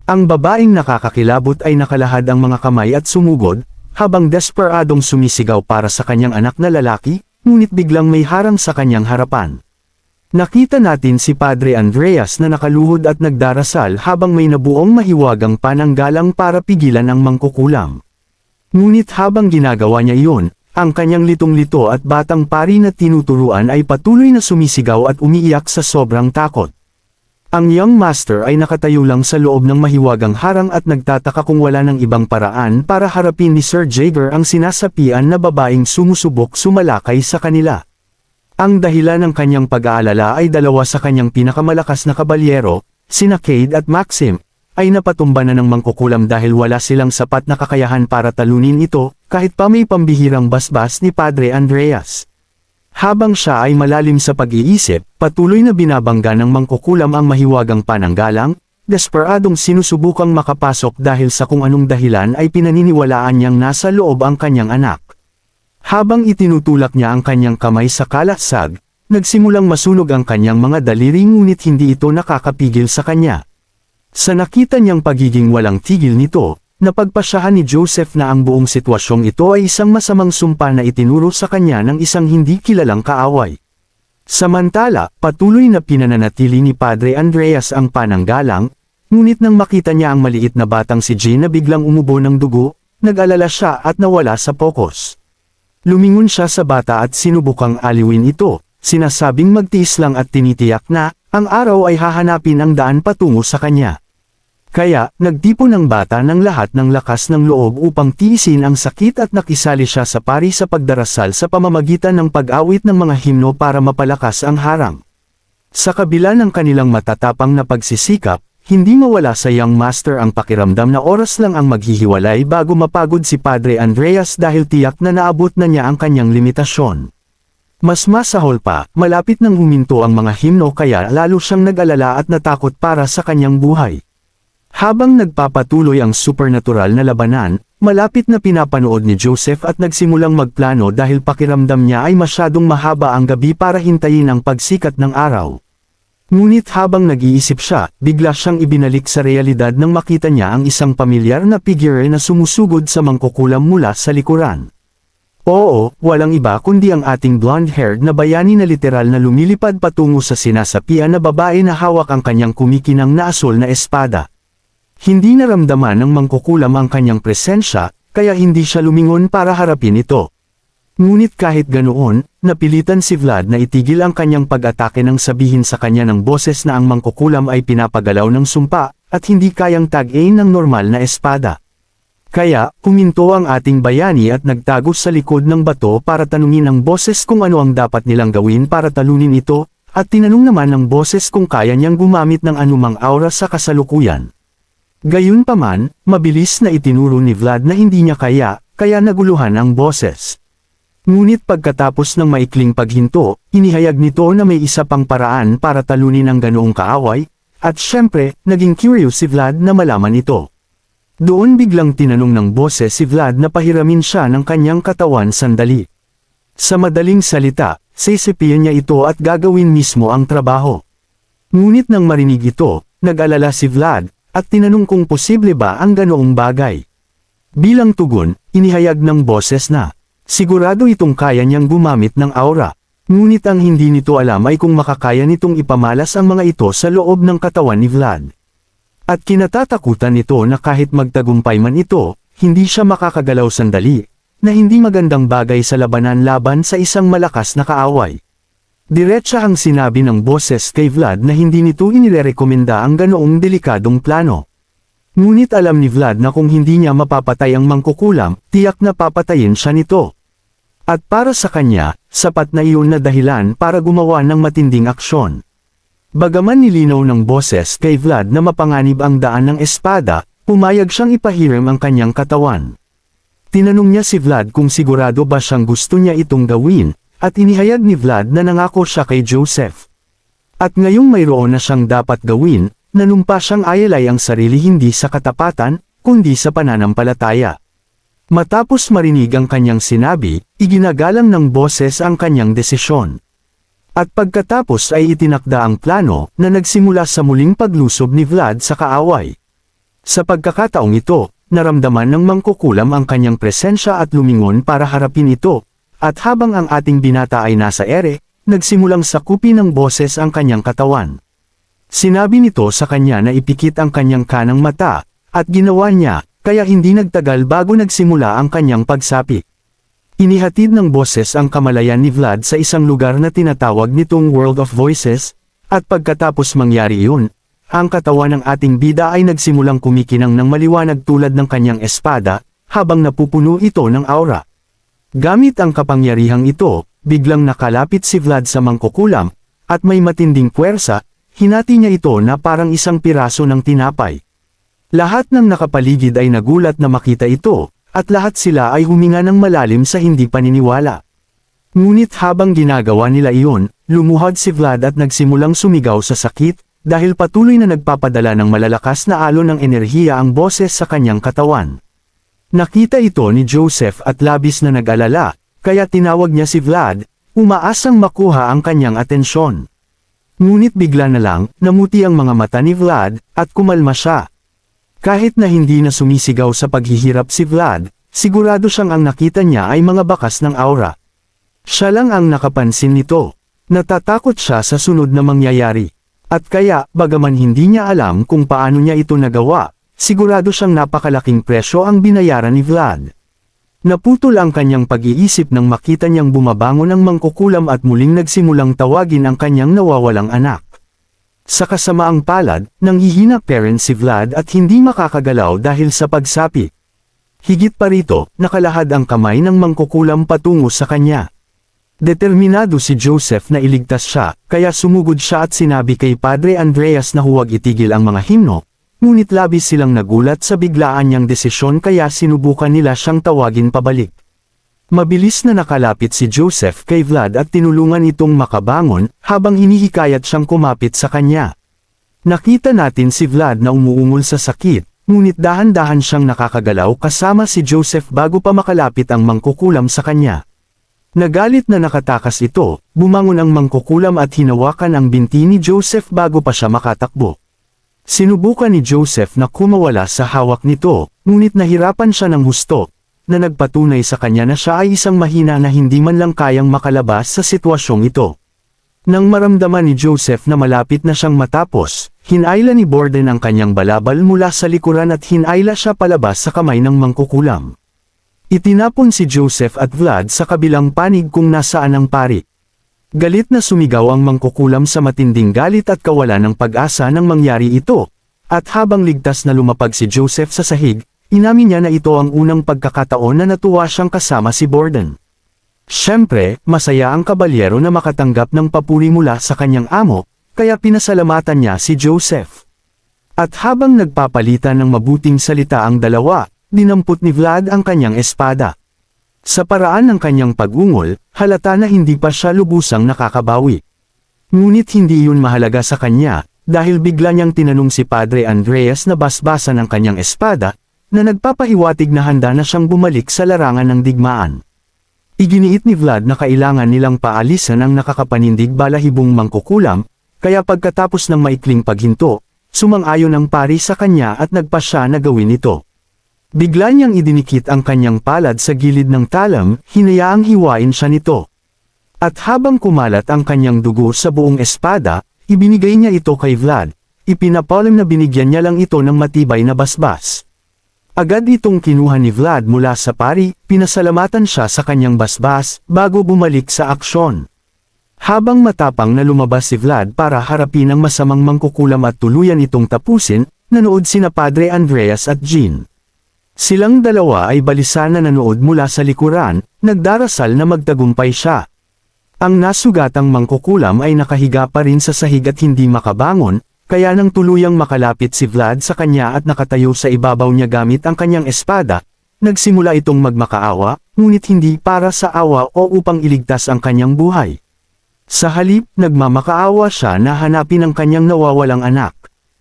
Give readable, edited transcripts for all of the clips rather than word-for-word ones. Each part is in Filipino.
Ang babaeng nakakakilabot ay nakalahad ang mga kamay at sumugod, habang desperadong sumisigaw para sa kanyang anak na lalaki, ngunit biglang may harang sa kanyang harapan. Nakita natin si Padre Andreas na nakaluhod at nagdarasal habang may nabuong mahiwagang pananggalang para pigilan ang mangkukulam. Ngunit habang ginagawa niya iyon, ang kanyang litong-lito at batang pari na tinuturuan ay patuloy na sumisigaw at umiiyak sa sobrang takot. Ang young master ay nakatayo lang sa loob ng mahiwagang harang at nagtataka kung wala ng ibang paraan para harapin ni Sir Jaeger ang sinasapian na babaeng sumusubok sumalakay sa kanila. Ang dahilan ng kanyang pag-aalala ay dalawa sa kanyang pinakamalakas na kabalyero, sina Cade at Maxim, ay napatumba na ng mangkukulam dahil wala silang sapat na kakayahan para talunin ito, kahit pa may pambihirang basbas ni Padre Andreas. Habang siya ay malalim sa pag-iisip, patuloy na binabangga ng mangkukulam ang mahiwagang pananggalang, desperadong sinusubukang makapasok dahil sa kung anong dahilan ay pinaniniwalaan niyang nasa loob ang kanyang anak. Habang itinutulak niya ang kanyang kamay sa kalasag, nagsimulang masunog ang kanyang mga daliri ngunit hindi ito nakakapigil sa kanya. Sa nakita niyang pagiging walang tigil nito, napagpasyahan ni Joseph na ang buong sitwasyong ito ay isang masamang sumpa na itinuro sa kanya ng isang hindi kilalang kaaway. Samantala, patuloy na pinananatili ni Padre Andreas ang pananggalang, ngunit nang makita niya ang maliit na batang si Jane na biglang umubo ng dugo, nag-alala siya at nawala sa pokus. Lumingon siya sa bata at sinubukang aliwin ito, sinasabing magtiis lang at tinitiyak na, ang araw ay hahanapin ang daan patungo sa kanya. Kaya, nagtipon ng bata ng lahat ng lakas ng loob upang tiisin ang sakit at nakisali siya sa pari sa pagdarasal sa pamamagitan ng pag-awit ng mga himno para mapalakas ang harang. Sa kabila ng kanilang matatapang na pagsisikap, hindi mawala sa young master ang pakiramdam na oras lang ang maghihiwalay bago mapagod si Padre Andreas dahil tiyak na naabot na niya ang kanyang limitasyon. Mas masahol pa, malapit nang huminto ang mga himno kaya lalo siyang nag-alala at natakot para sa kanyang buhay. Habang nagpapatuloy ang supernatural na labanan, malapit na pinapanood ni Joseph at nagsimulang magplano dahil pakiramdam niya ay masyadong mahaba ang gabi para hintayin ang pagsikat ng araw. Ngunit habang nag-iisip siya, bigla siyang ibinalik sa realidad nang makita niya ang isang pamilyar na figure na sumusugod sa mangkukulam mula sa likuran. Oo, walang iba kundi ang ating blonde-haired na bayani na literal na lumilipad patungo sa sinasapian na babae na hawak ang kanyang kumikinang na asul na espada. Hindi naramdaman ng mangkukulam ang kanyang presensya, kaya hindi siya lumingon para harapin ito. Ngunit kahit ganoon, napilitan si Vlad na itigil ang kanyang pag-atake nang sabihin sa kanya ng boses na ang mangkukulam ay pinapagalaw ng sumpa, at hindi kayang tag-in ng normal na espada. Kaya, huminto ang ating bayani at nagtago sa likod ng bato para tanungin ang boses kung ano ang dapat nilang gawin para talunin ito, at tinanong naman ng boses kung kaya niyang gumamit ng anumang aura sa kasalukuyan. Gayunpaman, mabilis na itinuro ni Vlad na hindi niya kaya naguluhan ang boses. Ngunit pagkatapos ng maikling paghinto, inihayag nito na may isa pang paraan para talunin ang ganoong kaaway, at syempre, naging curious si Vlad na malaman ito. Doon biglang tinanong ng boses si Vlad na pahiramin siya ng kanyang katawan sandali. Sa madaling salita, sisipian niya ito at gagawin mismo ang trabaho. Ngunit nang marinig ito, nag-alala si Vlad, at tinanong kung posible ba ang ganoong bagay. Bilang tugon, inihayag ng boses na, sigurado itong kaya niyang gumamit ng aura. Ngunit ang hindi nito alam ay kung makakaya nitong ipamalas ang mga ito sa loob ng katawan ni Vlad. At kinatatakutan nito na kahit magtagumpay man ito, hindi siya makakagalaw sandali, na hindi magandang bagay sa labanan laban sa isang malakas na kaaway. Diretsahang sinabi ng boses kay Vlad na hindi nito inirekomenda ang ganoong delikadong plano. Ngunit alam ni Vlad na kung hindi niya mapapatay ang mangkukulam, tiyak na papatayin siya nito. At para sa kanya, sapat na iyon na dahilan para gumawa ng matinding aksyon. Bagaman nilinaw ng boses kay Vlad na mapanganib ang daan ng espada, pumayag siyang ipahiram ang kanyang katawan. Tinanong niya si Vlad kung sigurado ba siyang gusto niya itong gawin, at inihayag ni Vlad na nangako siya kay Joseph. At ngayong mayroon na siyang dapat gawin, nanumpa siyang ayalay ang sarili hindi sa katapatan, kundi sa pananampalataya. Matapos marinig ang kanyang sinabi, iginagalang ng boses ang kanyang desisyon. At pagkatapos ay itinakda ang plano na nagsimula sa muling paglusob ni Vlad sa kaaway. Sa pagkakataong ito, naramdaman ng mangkukulam ang kanyang presensya at lumingon para harapin ito, at habang ang ating binata ay nasa ere, nagsimulang sakupin ng boses ang kanyang katawan. Sinabi nito sa kanya na ipikit ang kanyang kanang mata, at ginawa niya, kaya hindi nagtagal bago nagsimula ang kanyang pagsapi. Inihatid ng boses ang kamalayan ni Vlad sa isang lugar na tinatawag nitong World of Voices, at pagkatapos mangyari iyon, ang katawan ng ating bida ay nagsimulang kumikinang ng maliwanag tulad ng kanyang espada, habang napupuno ito ng aura. Gamit ang kapangyarihang ito, biglang nakalapit si Vlad sa mangkukulam, at may matinding puwersa, hinati niya ito na parang isang piraso ng tinapay. Lahat ng nakapaligid ay nagulat na makita ito, at lahat sila ay huminga ng malalim sa hindi paniniwala. Ngunit habang ginagawa nila iyon, lumuhod si Vlad at nagsimulang sumigaw sa sakit, dahil patuloy na nagpapadala ng malalakas na alon ng enerhiya ang boses sa kanyang katawan. Nakita ito ni Joseph at labis na nag-alala, kaya tinawag niya si Vlad, umaasang makuha ang kanyang atensyon. Ngunit bigla na lang, namuti ang mga mata ni Vlad, at kumalma siya. Kahit na hindi na sumisigaw sa paghihirap si Vlad, sigurado siyang ang nakita niya ay mga bakas ng aura. Siya lang ang nakapansin nito. Natatakot siya sa sunod na mangyayari. At kaya, bagaman hindi niya alam kung paano niya ito nagawa, sigurado siyang napakalaking presyo ang binayaran ni Vlad. Naputol ang kanyang pag-iisip nang makita niyang bumabangon ang mangkukulam at muling nagsimulang tawagin ang kanyang nawawalang anak. Sa kasamaang palad, nanghihina parent si Vlad at hindi makakagalaw dahil sa pagsapi. Higit pa rito, nakalahad ang kamay ng mangkukulam patungo sa kanya. Determinado si Joseph na iligtas siya, kaya sumugod siya at sinabi kay Padre Andreas na huwag itigil ang mga himno, ngunit labis silang nagulat sa biglaan niyang desisyon kaya sinubukan nila siyang tawagin pabalik. Mabilis na nakalapit si Joseph kay Vlad at tinulungan itong makabangon, habang hinihikayat siyang kumapit sa kanya. Nakita natin si Vlad na umuungol sa sakit, ngunit dahan-dahan siyang nakakagalaw kasama si Joseph bago pa makalapit ang mangkukulam sa kanya. Nagalit na nakatakas ito, bumangon ang mangkukulam at hinawakan ang binti ni Joseph bago pa siya makatakbo. Sinubukan ni Joseph na kumawala sa hawak nito, ngunit nahirapan siya ng husto, na nagpatunay sa kanya na siya ay isang mahina na hindi man lang kayang makalabas sa sitwasyong ito. Nang maramdaman ni Joseph na malapit na siyang matapos, hinayla ni Borden ang kanyang balabal mula sa likuran at hinayla siya palabas sa kamay ng mangkukulam. Itinapon si Joseph at Vlad sa kabilang panig kung nasaan ang pari. Galit na sumigaw ang mangkukulam sa matinding galit at kawalan ng pag-asa nang mangyari ito, at habang ligtas na lumapag si Joseph sa sahig, inamin niya na ito ang unang pagkakataon na natuwa siyang kasama si Borden. Siyempre, masaya ang kabalyero na makatanggap ng papuri mula sa kanyang amo, kaya pinasalamatan niya si Joseph. At habang nagpapalitan ng mabuting salita ang dalawa, dinampot ni Vlad ang kanyang espada. Sa paraan ng kanyang pag-ungol, halata na hindi pa siya lubusang nakakabawi. Ngunit hindi yun mahalaga sa kanya, dahil bigla niyang tinanong si Padre Andreas na basbasan ang kanyang espada, na nagpapahiwatig na handa na siyang bumalik sa larangan ng digmaan. Iginiit ni Vlad na kailangan nilang paalisan ang nakakapanindig balahibong mangkukulam, kaya pagkatapos ng maikling paghinto, sumang-ayon ang pari sa kanya at nagpasya na gawin ito. Bigla niyang idinikit ang kanyang palad sa gilid ng talam, hinayaang hiwain siya nito. At habang kumalat ang kanyang dugo sa buong espada, ibinigay niya ito kay Vlad, ipinapalam na binigyan niya lang ito ng matibay na basbas. Agad itong kinuha ni Vlad mula sa pari, pinasalamatan siya sa kanyang basbas, bago bumalik sa aksyon. Habang matapang na lumabas si Vlad para harapin ang masamang mangkukulam at tuluyan itong tapusin, nanood sina Padre Andreas at Jean. Silang dalawa ay balisa na nanood mula sa likuran, nagdarasal na magtagumpay siya. Ang nasugatang mangkukulam ay nakahiga pa rin sa sahig at hindi makabangon, kaya nang tuluyang makalapit si Vlad sa kanya at nakatayo sa ibabaw niya gamit ang kanyang espada, nagsimula itong magmakaawa, ngunit hindi para sa awa o upang iligtas ang kanyang buhay. Sa halip, nagmamakaawa siya na hanapin ang kanyang nawawalang anak.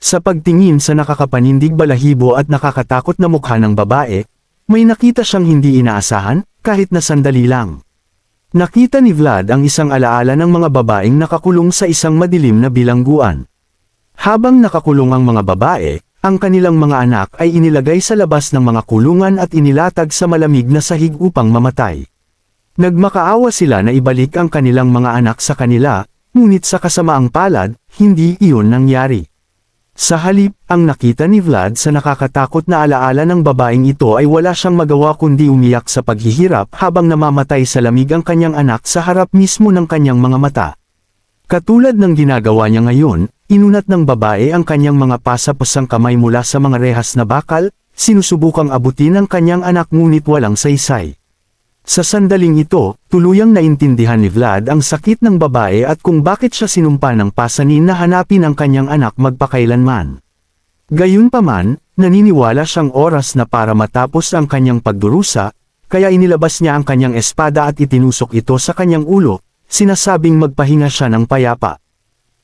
Sa pagtingin sa nakakapanindig balahibo at nakakatakot na mukha ng babae, may nakita siyang hindi inaasahan, kahit na sandali lang. Nakita ni Vlad ang isang alaala ng mga babaeng nakakulong sa isang madilim na bilangguan. Habang nakakulong ang mga babae, ang kanilang mga anak ay inilagay sa labas ng mga kulungan at inilatag sa malamig na sahig upang mamatay. Nagmakaawa sila na ibalik ang kanilang mga anak sa kanila, ngunit sa kasamaang palad, hindi iyon nangyari. Sa halip, ang nakita ni Vlad sa nakakatakot na alaala ng babaeng ito ay wala siyang magawa kundi umiyak sa paghihirap habang namamatay sa lamig ang kanyang anak sa harap mismo ng kanyang mga mata. Katulad ng ginagawa niya ngayon, inunat ng babae ang kanyang mga pasapasang kamay mula sa mga rehas na bakal, sinusubukang abutin ang kanyang anak ngunit walang saysay. Sa sandaling ito, tuluyang naintindihan ni Vlad ang sakit ng babae at kung bakit siya sinumpa ng pasanin na hanapin ang kanyang anak magpakailanman. Gayunpaman, naniniwala siyang oras na para matapos ang kanyang pagdurusa, kaya inilabas niya ang kanyang espada at itinusok ito sa kanyang ulo, sinasabing magpahinga siya ng payapa.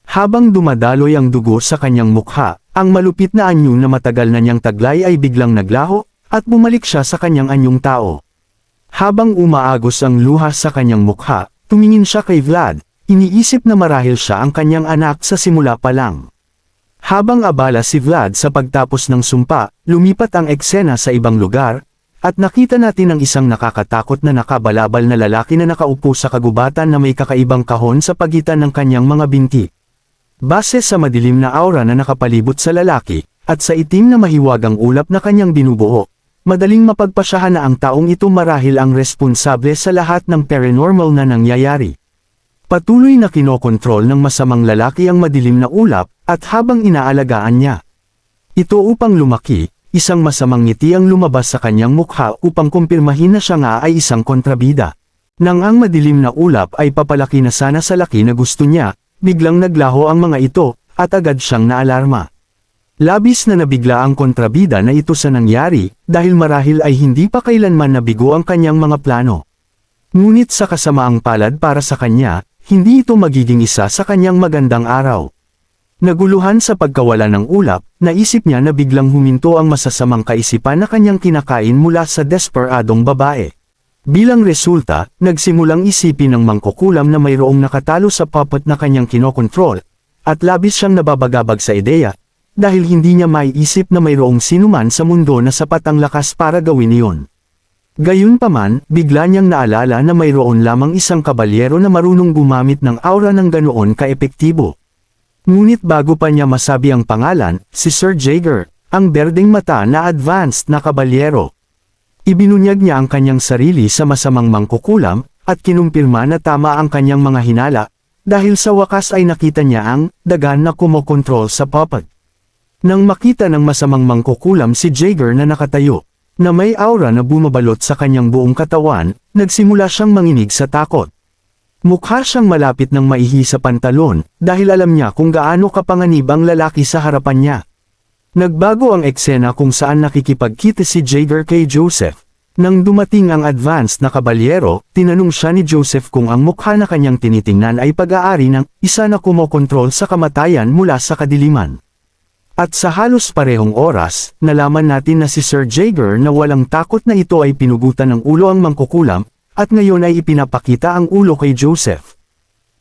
Habang dumadaloy ang dugo sa kanyang mukha, ang malupit na anyo na matagal na niyang taglay ay biglang naglaho, at bumalik siya sa kanyang anyong tao. Habang umaagos ang luha sa kanyang mukha, tumingin siya kay Vlad, iniisip na marahil siya ang kanyang anak sa simula pa lang. Habang abala si Vlad sa pagtapos ng sumpa, lumipat ang eksena sa ibang lugar, at nakita natin ang isang nakakatakot na nakabalabal na lalaki na nakaupo sa kagubatan na may kakaibang kahon sa pagitan ng kanyang mga binti. Base sa madilim na aura na nakapalibot sa lalaki, at sa itim na mahiwagang ulap na kanyang binubuo, madaling mapagpasyahan na ang taong ito marahil ang responsable sa lahat ng paranormal na nangyayari. Patuloy na kinokontrol ng masamang lalaki ang madilim na ulap, at habang inaalagaan niya ito upang lumaki, isang masamang ngiti ang lumabas sa kanyang mukha upang kumpirmahin na siya nga ay isang kontrabida. Nang ang madilim na ulap ay papalaki na sana sa laki na gusto niya, biglang naglaho ang mga ito, at agad siyang naalarma. Labis na nabigla ang kontrabida na ito sa nangyari, dahil marahil ay hindi pa kailanman nabigo ang kanyang mga plano. Ngunit sa kasamaang palad para sa kanya, hindi ito magiging isa sa kanyang magandang araw. Naguluhan sa pagkawala ng ulap, naisip niya na biglang huminto ang masasamang kaisipan na kanyang kinakain mula sa desperadong babae. Bilang resulta, nagsimulang isipin ng mangkukulam na mayroong nakatalo sa puppet na kanyang kinokontrol, at labis siyang nababagabag sa ideya, dahil hindi niya maiisip na mayroong sinuman sa mundo na sapat ang lakas para gawin iyon. Gayunpaman, bigla niyang naalala na mayroon lamang isang kabalyero na marunong gumamit ng aura ng ganoon kaepektibo. Ngunit bago pa niya masabi ang pangalan, si Sir Jaeger, ang berdeng mata na advanced na kabalyero. Ibinunyag niya ang kanyang sarili sa masamang mangkukulam, at kinumpirma na tama ang kanyang mga hinala, dahil sa wakas ay nakita niya ang dagan na kumokontrol sa puppet. Nang makita ng masamang mangkukulam si Jaeger na nakatayo, na may aura na bumabalot sa kanyang buong katawan, nagsimula siyang manginig sa takot. Mukha siyang malapit ng maihi sa pantalon, dahil alam niya kung gaano kapanganib ang lalaki sa harapan niya. Nagbago ang eksena kung saan nakikipagkita si Jaeger kay Joseph. Nang dumating ang advanced na kabalyero, tinanong siya ni Joseph kung ang mukha na kanyang tinitingnan ay pag-aari ng isa na kumokontrol sa kamatayan mula sa kadiliman. At sa halos parehong oras, nalaman natin na si Sir Jaeger na walang takot na ito ay pinugutan ng ulo ang mangkukulam, at ngayon ay ipinapakita ang ulo kay Joseph.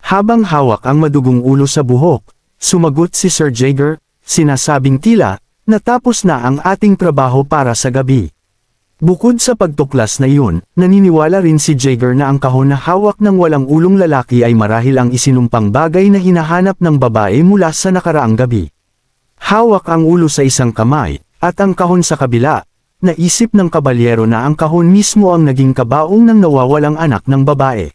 Habang hawak ang madugong ulo sa buhok, sumagot si Sir Jaeger, sinasabing tila, natapos na ang ating trabaho para sa gabi. Bukod sa pagtuklas na iyon, naniniwala rin si Jaeger na ang kahon na hawak ng walang ulong lalaki ay marahil ang isinumpang bagay na hinahanap ng babae mula sa nakaraang gabi. Hawak ang ulo sa isang kamay, at ang kahon sa kabila. Naisip ng kabalyero na ang kahon mismo ang naging kabaong ng nawawalang anak ng babae.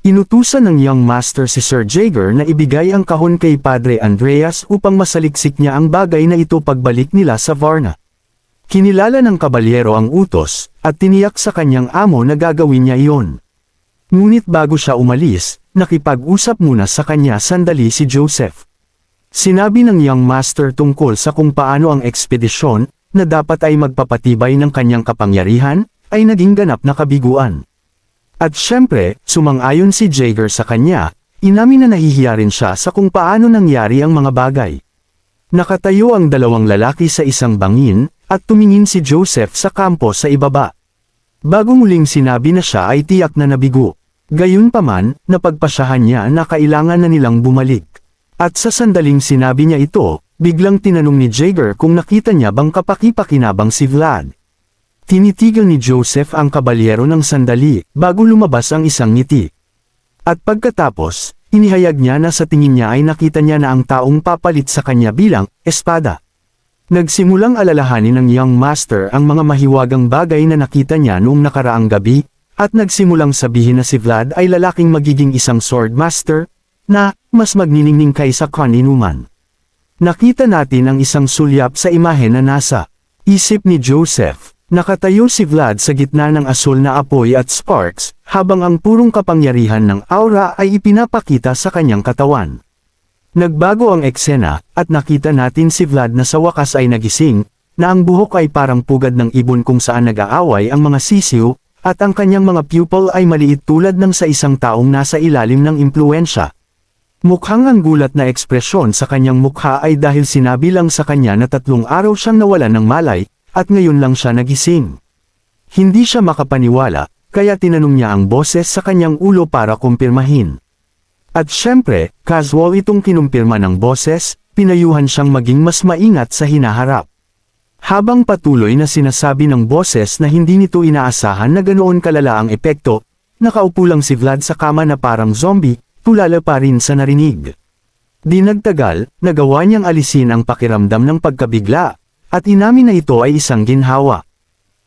Inutusan ng young master si Sir Jaeger na ibigay ang kahon kay Padre Andreas upang masaliksik niya ang bagay na ito pagbalik nila sa Varna. Kinilala ng kabalyero ang utos, at tiniyak sa kanyang amo na gagawin niya iyon. Ngunit bago siya umalis, nakipag-usap muna sa kanya sandali si Joseph. Sinabi ng young master tungkol sa kung paano ang ekspedisyon, na dapat ay magpapatibay ng kanyang kapangyarihan, ay naging ganap na kabiguan. At syempre, sumang-ayon si Jaeger sa kanya, inamin na nahihiya rin siya sa kung paano nangyari ang mga bagay. Nakatayo ang dalawang lalaki sa isang bangin, at tumingin si Joseph sa kampo sa ibaba. Bago muling sinabi na siya ay tiyak na nabigo. Gayunpaman, napagpasyahan niya na kailangan na nilang bumalik. At sa sandaling sinabi niya ito, biglang tinanong ni Jaeger kung nakita niya bang kapaki-pakinabang si Vlad. Tinitigil ni Joseph ang kabalyero ng sandali, bago lumabas ang isang ngiti. At pagkatapos, inihayag niya na sa tingin niya ay nakita niya na ang taong papalit sa kanya bilang espada. Nagsimulang alalahanin ng young master ang mga mahiwagang bagay na nakita niya noong nakaraang gabi, at nagsimulang sabihin na si Vlad ay lalaking magiging isang sword master, na mas magniningning kaysa kaninuman. Nakita natin ang isang sulyap sa imahe na nasa isip ni Joseph. Nakatayo si Vlad sa gitna ng asul na apoy at sparks, habang ang purong kapangyarihan ng aura ay ipinapakita sa kanyang katawan. Nagbago ang eksena, at nakita natin si Vlad na sa wakas ay nagising, na ang buhok ay parang pugad ng ibon kung saan nag-aaway ang mga sisiw, at ang kanyang mga pupil ay maliit tulad ng sa isang taong nasa ilalim ng impluensya. Mukhang ang gulat na ekspresyon sa kanyang mukha ay dahil sinabi lang sa kanya na 3 araw siyang nawalan ng malay, at ngayon lang siya nagising. Hindi siya makapaniwala, kaya tinanong niya ang boses sa kanyang ulo para kumpirmahin. At syempre, casual itong kinumpirma ng boses, pinayuhan siyang maging mas maingat sa hinaharap. Habang patuloy na sinasabi ng boses na hindi nito inaasahan na ganoon kalala ang epekto, nakaupo lang si Vlad sa kama na parang zombie, tulala pa rin sa narinig. Di nagtagal, nagawa niyang alisin ang pakiramdam ng pagkabigla, at inamin na ito ay isang ginhawa.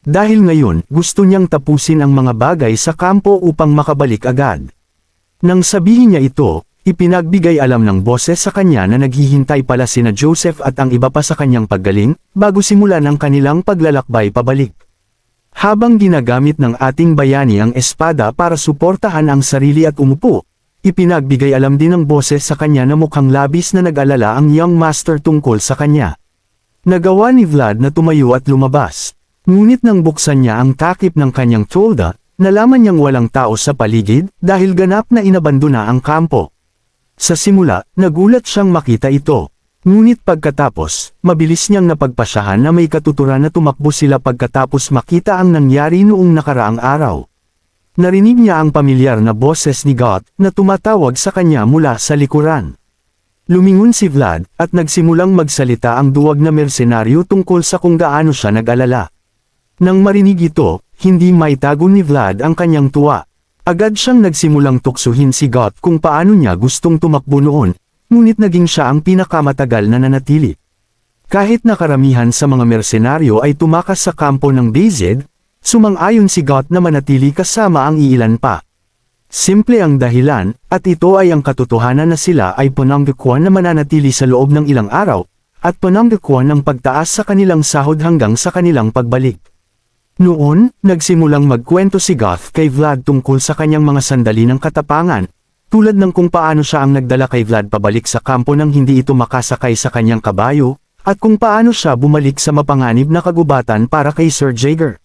Dahil ngayon, gusto niyang tapusin ang mga bagay sa kampo upang makabalik agad. Nang sabihin niya ito, ipinagbigay alam ng boses sa kanya na naghihintay pala sina Joseph at ang iba pa sa kanyang paggaling, bago simulan ang kanilang paglalakbay pabalik. Habang ginagamit ng ating bayani ang espada para suportahan ang sarili at umupo, ipinagbigay alam din ng boses sa kanya na mukhang labis na nag-alala ang young master tungkol sa kanya. Nagawa ni Vlad na tumayo at lumabas. Ngunit nang buksan niya ang takip ng kanyang tolda, nalaman niyang walang tao sa paligid dahil ganap na inabandona ang kampo. Sa simula, nagulat siyang makita ito. Ngunit pagkatapos, mabilis niyang napagpasyahan na may katuturan na tumakbo sila pagkatapos makita ang nangyari noong nakaraang araw. Narinig niya ang pamilyar na boses ni God na tumatawag sa kanya mula sa likuran. Lumingon si Vlad at nagsimulang magsalita ang duwag na mersenaryo tungkol sa kung gaano siya nag-alala. Nang marinig ito, hindi maitago ni Vlad ang kanyang tuwa. Agad siyang nagsimulang tuksuhin si God kung paano niya gustong tumakbo noon, ngunit naging siya ang pinakamatagal na nanatili. Kahit na karamihan sa mga mersenaryo ay tumakas sa kampo ng DZ, sumang-ayon si God na manatili kasama ang iilan pa. Simple ang dahilan, at ito ay ang katotohanan na sila ay pananggagawa na mananatili sa loob ng ilang araw, at pananggagawa ng pagtaas sa kanilang sahod hanggang sa kanilang pagbalik. Noon, nagsimulang magkwento si Goth kay Vlad tungkol sa kanyang mga sandali ng katapangan, tulad ng kung paano siya ang nagdala kay Vlad pabalik sa kampo nang hindi ito makasakay sa kanyang kabayo, at kung paano siya bumalik sa mapanganib na kagubatan para kay Sir Jaeger.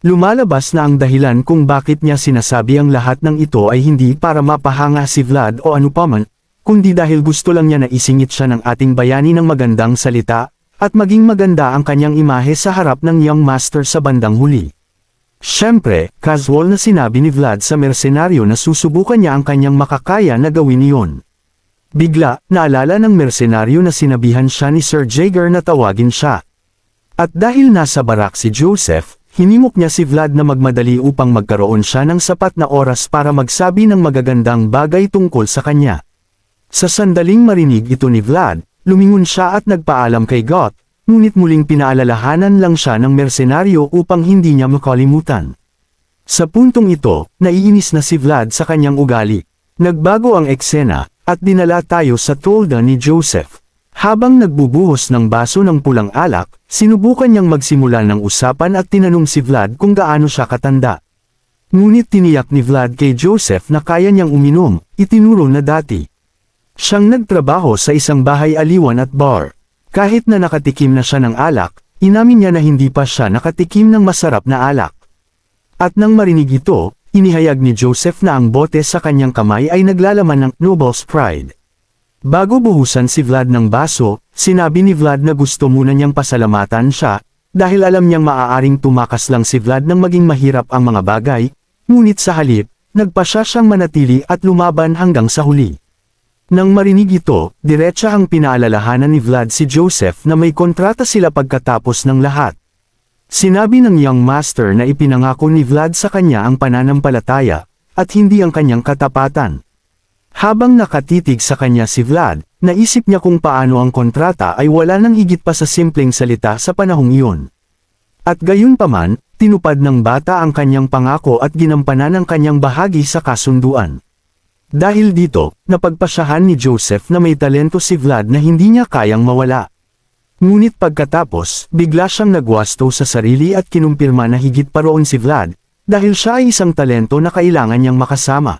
Lumalabas na ang dahilan kung bakit niya sinasabi ang lahat ng ito ay hindi para mapahanga si Vlad o anupaman, kundi dahil gusto lang niya na isingit siya ng ating bayani ng magandang salita, at maging maganda ang kanyang imahe sa harap ng young master sa bandang huli. Siyempre, casual na sinabi ni Vlad sa mersenaryo na susubukan niya ang kanyang makakaya na gawin iyon. Bigla, naalala ng mersenaryo na sinabihan siya ni Sir Jaeger na tawagin siya. At dahil nasa barak si Joseph, hinimok niya si Vlad na magmadali upang magkaroon siya ng sapat na oras para magsabi ng magagandang bagay tungkol sa kanya. Sa sandaling marinig ito ni Vlad, lumingon siya at nagpaalam kay Goth, ngunit muling pinaalalahanan lang siya ng mersenaryo upang hindi niya makalimutan. Sa puntong ito, naiinis na si Vlad sa kanyang ugali. Nagbago ang eksena, at dinala tayo sa tolda ni Joseph. Habang nagbubuhos ng baso ng pulang alak, sinubukan niyang magsimula ng usapan at tinanong si Vlad kung gaano siya katanda. Ngunit tiniyak ni Vlad kay Joseph na kaya niyang uminom, itinuro na dati. Siyang nagtrabaho sa isang bahay aliwan at bar. Kahit na nakatikim na siya ng alak, inamin niya na hindi pa siya nakatikim ng masarap na alak. At nang marinig ito, inihayag ni Joseph na ang bote sa kanyang kamay ay naglalaman ng Noble's Pride. Bago buhusan si Vlad ng baso, sinabi ni Vlad na gusto muna niyang pasalamatan siya, dahil alam niyang maaaring tumakas lang si Vlad nang maging mahirap ang mga bagay, ngunit sa halip, nagpasya siyang manatili at lumaban hanggang sa huli. Nang marinig ito, diretsahang pinaalalahanan ni Vlad si Joseph na may kontrata sila pagkatapos ng lahat. Sinabi ng young master na ipinangako ni Vlad sa kanya ang pananampalataya, at hindi ang kanyang katapatan. Habang nakatitig sa kanya si Vlad, naisip niya kung paano ang kontrata ay wala nang higit pa sa simpleng salita sa panahong iyon. At gayunpaman, tinupad ng bata ang kanyang pangako at ginampanan ang kanyang bahagi sa kasunduan. Dahil dito, napagpasyahan ni Joseph na may talento si Vlad na hindi niya kayang mawala. Ngunit pagkatapos, bigla siyang nagwasto sa sarili at kinumpirma na higit pa roon si Vlad, dahil siya ay isang talento na kailangan niyang makasama.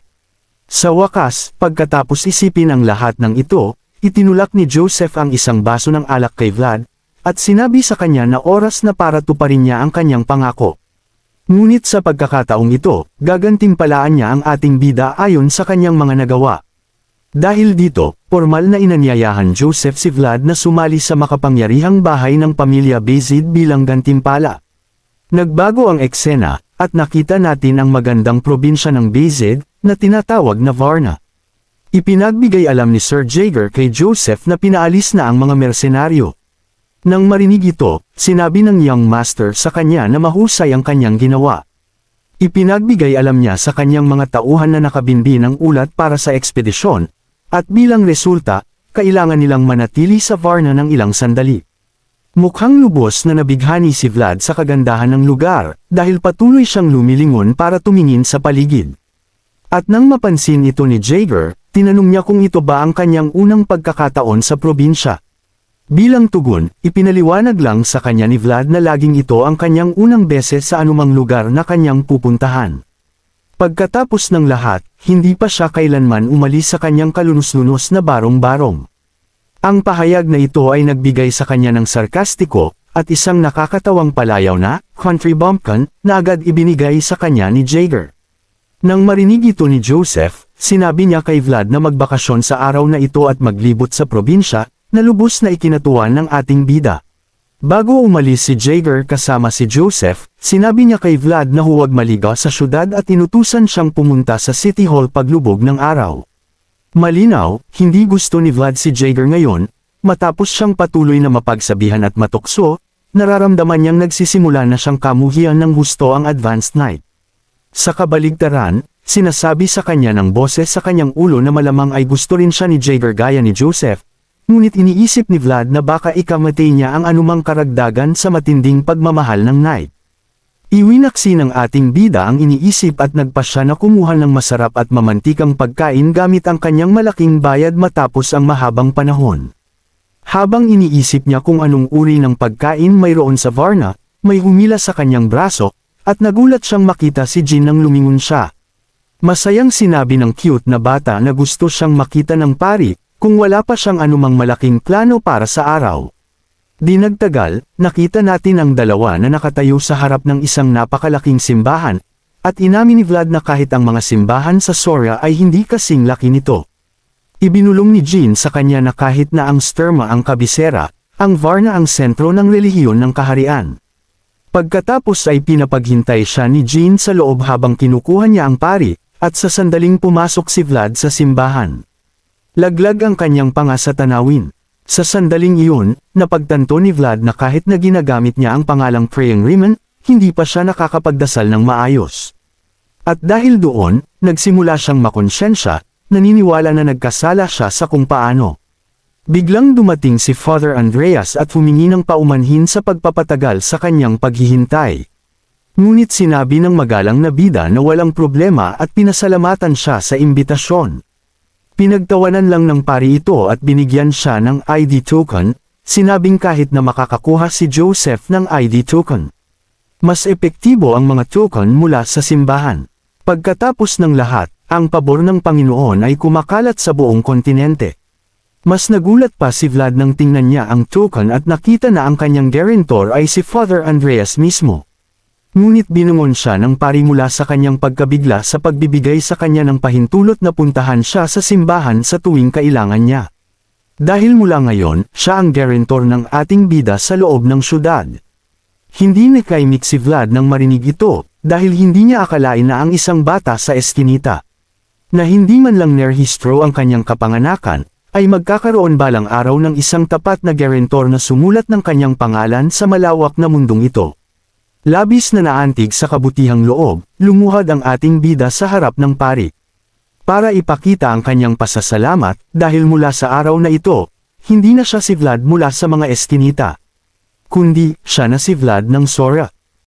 Sa wakas, pagkatapos isipin ang lahat ng ito, itinulak ni Joseph ang isang baso ng alak kay Vlad, at sinabi sa kanya na oras na para tuparin niya ang kanyang pangako. Ngunit sa pagkakataong ito, gagantimpalaan niya ang ating bida ayon sa kanyang mga nagawa. Dahil dito, formal na inanyayahan Joseph si Vlad na sumali sa makapangyarihang bahay ng pamilya Bayezid bilang gantimpala. Nagbago ang eksena, at nakita natin ang magandang probinsya ng Bayezid, na tinatawag na Varna. Ipinagbigay alam ni Sir Jaeger kay Joseph na pinaalis na ang mga mersenaryo. Nang marinig ito, sinabi ng young master sa kanya na mahusay ang kanyang ginawa. Ipinagbigay alam niya sa kanyang mga tauhan na nakabindi ng ulat para sa ekspedisyon, at bilang resulta, kailangan nilang manatili sa Varna ng ilang sandali. Mukhang lubos na nabighani si Vlad sa kagandahan ng lugar, dahil patuloy siyang lumilingon para tumingin sa paligid. At nang mapansin ito ni Jaeger, tinanong niya kung ito ba ang kanyang unang pagkakataon sa probinsya. Bilang tugon, ipinaliwanag lang sa kanya ni Vlad na laging ito ang kanyang unang beses sa anumang lugar na kanyang pupuntahan. Pagkatapos ng lahat, hindi pa siya kailanman umalis sa kanyang kalunos-lunos na barong-barong. Ang pahayag na ito ay nagbigay sa kanya ng sarkastiko, at isang nakakatawang palayaw na, country bumpkin, na agad ibinigay sa kanya ni Jaeger. Nang marinig ito ni Joseph, sinabi niya kay Vlad na magbakasyon sa araw na ito at maglibot sa probinsya, na lubos na ikinatuwa ng ating bida. Bago umalis si Jaeger kasama si Joseph, sinabi niya kay Vlad na huwag maligaw sa syudad at inutusan siyang pumunta sa City Hall paglubog ng araw. Malinaw, hindi gusto ni Vlad si Jaeger ngayon, matapos siyang patuloy na mapagsabihan at matukso, nararamdaman niyang nagsisimula na siyang kamuhian ng husto ang advanced night. Sa kabaligtaran, sinasabi sa kanya ng boses sa kanyang ulo na malamang ay gusto rin siya ni Jaeger gaya ni Joseph, ngunit iniisip ni Vlad na baka ikamatay niya ang anumang karagdagan sa matinding pagmamahal ng night. Iwinaksi ng ating bida ang iniisip at nagpasya na kumuha ng masarap at mamantikang pagkain gamit ang kanyang malaking bayad matapos ang mahabang panahon. Habang iniisip niya kung anong uri ng pagkain mayroon sa Varna, may humila sa kanyang braso, at nagulat siyang makita si Jin nang lumingon siya. Masayang sinabi ng cute na bata na gusto siyang makita ng pari, kung wala pa siyang anumang malaking plano para sa araw. Di nagtagal, nakita natin ang dalawa na nakatayo sa harap ng isang napakalaking simbahan, at inamin ni Vlad na kahit ang mga simbahan sa Soria ay hindi kasing laki nito. Ibinulong ni Jin sa kanya na kahit na ang Sterma ang kabisera, ang Varna ang sentro ng relihiyon ng kaharian. Pagkatapos ay pinapaghintay siya ni Jin sa loob habang kinukuha niya ang pari, at sa sandaling pumasok si Vlad sa simbahan. Laglag ang kanyang panga sa tanawin. Sa sandaling iyon, napagtanto ni Vlad na kahit na ginagamit niya ang pangalang Praying Riman, hindi pa siya nakakapagdasal ng maayos. At dahil doon, nagsimula siyang makonsyensya, naniniwala na nagkasala siya sa kung paano. Biglang dumating si Father Andreas at humingi ng paumanhin sa pagpapatagal sa kanyang paghihintay. Ngunit sinabi ng magalang na bida na walang problema at pinasalamatan siya sa imbitasyon. Pinagtawanan lang ng pari ito at binigyan siya ng ID token, sinabing kahit na makakakuha si Joseph ng ID token. Mas epektibo ang mga token mula sa simbahan. Pagkatapos ng lahat, ang pabor ng Panginoon ay kumakalat sa buong kontinente. Mas nagulat pa si Vlad nang tingnan niya ang token at nakita na ang kanyang guarantor ay si Father Andreas mismo. Ngunit binungon siya ng pari mula sa kanyang pagkabigla sa pagbibigay sa kanya ng pahintulot na puntahan siya sa simbahan sa tuwing kailangan niya. Dahil mula ngayon, siya ang guarantor ng ating bida sa loob ng syudad. Hindi nakaimik si Vlad nang marinig ito, dahil hindi niya akalain na ang isang bata sa eskinita. na hindi man lang nerehistro ang kanyang kapanganakan, ay magkakaroon balang araw ng isang tapat na gerentor na sumulat ng kanyang pangalan sa malawak na mundong ito. Labis na naantig sa kabutihang loob, lumuhad ang ating bida sa harap ng pari. Para ipakita ang kanyang pasasalamat, dahil mula sa araw na ito, hindi na siya si Vlad mula sa mga Eskinita, kundi siya na si Vlad ng Sora.